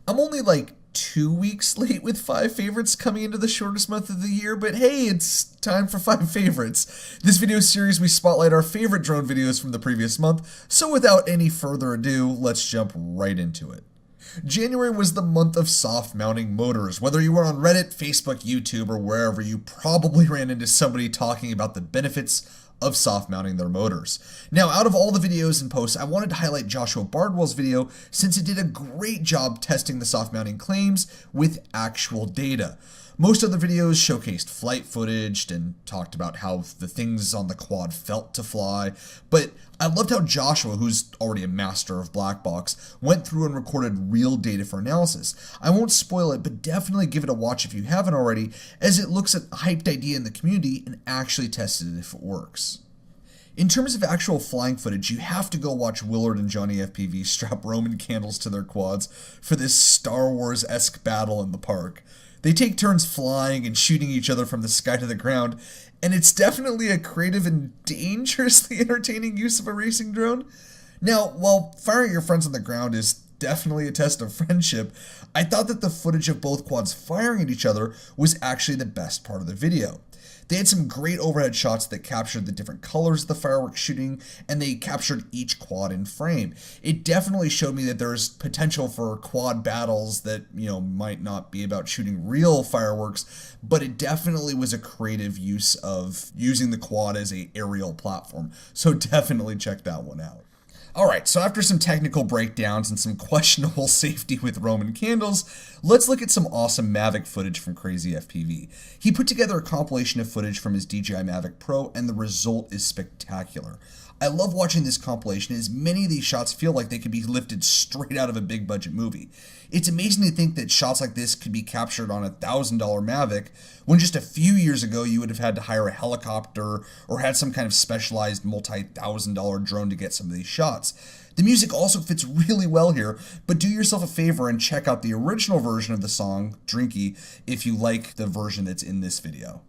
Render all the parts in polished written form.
I'm only like 2 weeks late with 5 favorites coming into the shortest month of the year, but hey, it's time for 5 favorites. This video series, we spotlight our favorite drone videos from the previous month, so without any further ado, let's jump right into it. January was the month of soft mounting motors. Whether you were on Reddit, Facebook, YouTube, or wherever, you probably ran into somebody talking about the benefits of soft mounting their motors. Now, out of all the videos and posts, I wanted to highlight Joshua Bardwell's video since it did a great job testing the soft mounting claims with actual data. Most of the videos showcased flight footage and talked about how the things on the quad felt to fly, but I loved how Joshua, who's already a master of black box, went through and recorded real data for analysis. I won't spoil it, but definitely give it a watch if you haven't already, as it looks at a hyped idea in the community and actually tested it if it works. In terms of actual flying footage, you have to go watch Willard and Johnny FPV strap Roman candles to their quads for this Star Wars-esque battle in the park. They take turns flying and shooting each other from the sky to the ground, and it's definitely a creative and dangerously entertaining use of a racing drone. Now, while firing at your friends on the ground is definitely a test of friendship, I thought that the footage of both quads firing at each other was actually the best part of the video. They had some great overhead shots that captured the different colors of the fireworks shooting, and they captured each quad in frame. It definitely showed me that there's potential for quad battles that, might not be about shooting real fireworks, but it definitely was a creative use of using the quad as an aerial platform. So definitely check that one out. Alright, so after some technical breakdowns and some questionable safety with Roman candles, let's look at some awesome Mavic footage from Krazy FPV. He put together a compilation of footage from his DJI Mavic Pro, and the result is spectacular. I love watching this compilation, as many of these shots feel like they could be lifted straight out of a big budget movie. It's amazing to think that shots like this could be captured on a $1,000 Mavic, when just a few years ago you would have had to hire a helicopter or had some kind of specialized multi-$1,000 drone to get some of these shots. The music also fits really well here, but do yourself a favor and check out the original version of the song, Drinky, if you like the version that's in this video.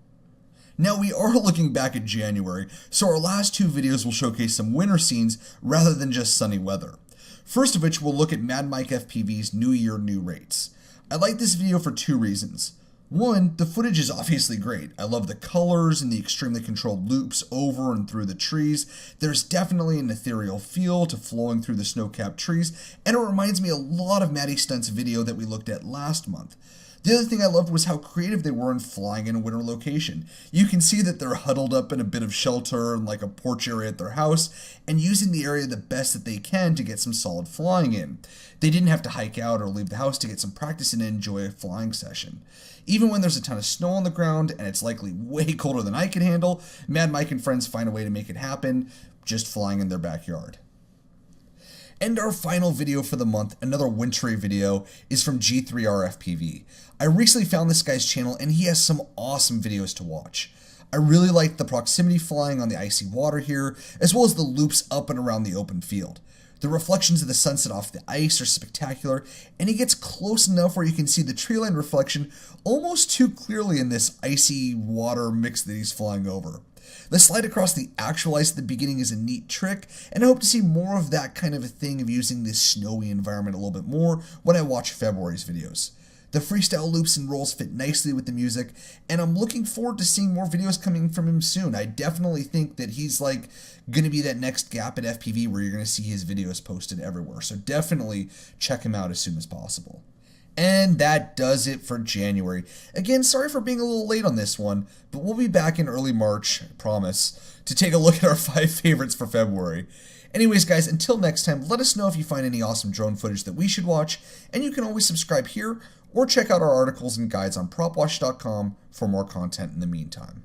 Now, we are looking back at January, so our last two videos will showcase some winter scenes rather than just sunny weather. First of which, we'll look at MADMIKEfpv's New Year, New Rates. I like this video for two reasons. One, the footage is obviously great. I love the colors and the extremely controlled loops over and through the trees. There's definitely an ethereal feel to flowing through the snow-capped trees, and it reminds me a lot of Matty Stunt's video that we looked at last month. The other thing I loved was how creative they were in flying in a winter location. You can see that they're huddled up in a bit of shelter and like a porch area at their house, and using the area the best that they can to get some solid flying in. They didn't have to hike out or leave the house to get some practice and enjoy a flying session. Even when there's a ton of snow on the ground and it's likely way colder than I can handle, Mad Mike and friends find a way to make it happen, just flying in their backyard. And our final video for the month, another wintry video, is from G3 Our FPV. I recently found this guy's channel and he has some awesome videos to watch. I really like the proximity flying on the icy water here, as well as the loops up and around the open field. The reflections of the sunset off the ice are spectacular, and he gets close enough where you can see the treeline reflection almost too clearly in this icy water mix that he's flying over. The slide across the actual ice at the beginning is a neat trick, and I hope to see more of that kind of a thing of using this snowy environment a little bit more when I watch February's videos. The freestyle loops and rolls fit nicely with the music, and I'm looking forward to seeing more videos coming from him soon. I definitely think that he's going to be that next gap at FPV where you're going to see his videos posted everywhere, so definitely check him out as soon as possible. And that does it for January. Again, sorry for being a little late on this one, but we'll be back in early March, I promise, to take a look at our 5 favorites for February. Anyways, guys, until next time, let us know if you find any awesome drone footage that we should watch, and you can always subscribe here or check out our articles and guides on propwatch.com for more content in the meantime.